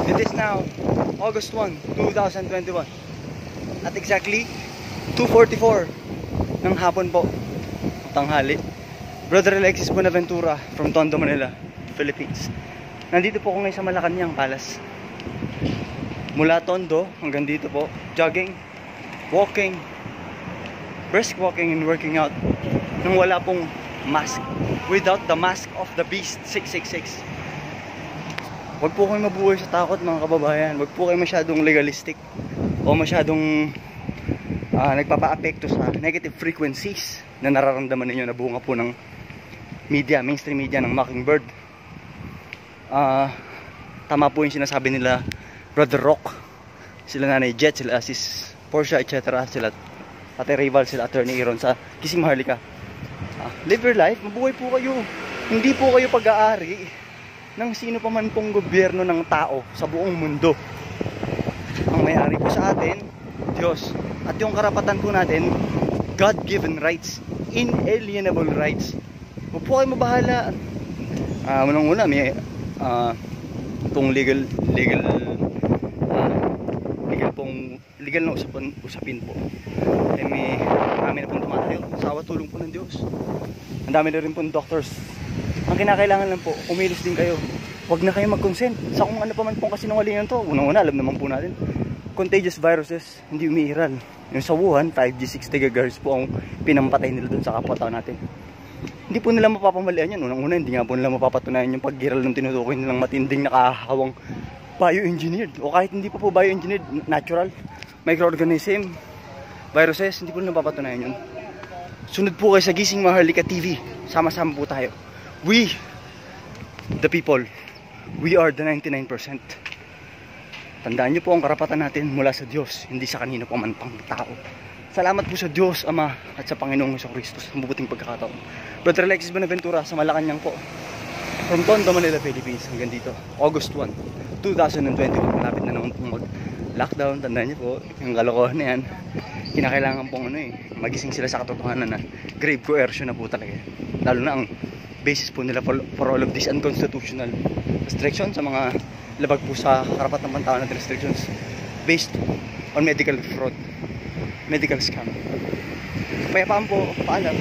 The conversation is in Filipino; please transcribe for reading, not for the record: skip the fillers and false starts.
It is now August 1, 2021 at exactly 2:44 ng hapon po, tanghali. Brother Alexis Buenaventura from Tondo, Manila, Philippines. Nandito po ako ngayon sa Malacanang Palace. Mula Tondo hanggang dito po, jogging, walking, brisk walking and working out nang wala pong mask, without the mask of the beast 666. Wag po kayo mabuhay sa takot, mga kababayan. Wag po kayo masyadong legalistic o masyadong nagpapa-apekto sa negative frequencies na nararamdaman ninyo na bunga po ng media, mainstream media ng Mockingbird. Tama po yung sinasabi nila Brother Rock, sila Nanay Jet, sila Sis Portia, etc. Sila Ate Rival, sila Attorney Aaron sa Gising Maharlika. Live your life, mabuhay po kayo. Hindi po kayo pag-aari ng sino pa man pong gobyerno ng tao sa buong mundo. Ang may-ari po sa atin, Diyos. At yung karapatan po natin, God-given rights, inalienable rights. Huwag po kayo mabahala. Unang-una, may itong legal na usapin po. May marami na pong tumatayo sa awa tulong po ng Diyos. Ang dami na rin pong doctors. Ang kinakailangan lang po, umilos din kayo. Huwag na kayo mag-consent sa kung ano pa man pong kasinungalingan to. Unang-una, alam naman po natin, contagious viruses, hindi umiiral. Yung sa Wuhan, 5G, 60 GHz po ang pinampatay nila dun sa kapwa-tao natin. Hindi po nila mapapamalian yan. Unang-una, hindi nga po nila mapapatunayan yung pag-giral ng tinutukoy nilang matinding nakahawang bioengineered. O kahit hindi po bioengineered, natural, microorganism, viruses, hindi po nila mapapatunayan yun. Sunod po kayo sa Gising Maharlika TV. Sama-sama po tayo. We, the people, we are the 99%. Tandaan nyo po ang karapatan natin mula sa Diyos, hindi sa kanino pa man pang tao. Salamat po sa Diyos, Ama, at sa Panginoong Jesucristo sa mabuting pagkakataon. Brother Alexis Buenaventura sa Malacanang po. From Tondo, Manila, Philippines, hanggang dito, August 1, 2021. Malapit na naman pong mag-lockdown. Tandaan nyo po, yung kalokohan na yan, kinakailangan pong magising sila sa katotohanan na grave coercion na po talaga. Lalo na ang basis po nila for all of these unconstitutional restrictions, sa mga labag po sa karapatan ng pantao natin restrictions based on medical fraud, medical scam. Kapayapaan po, paalam.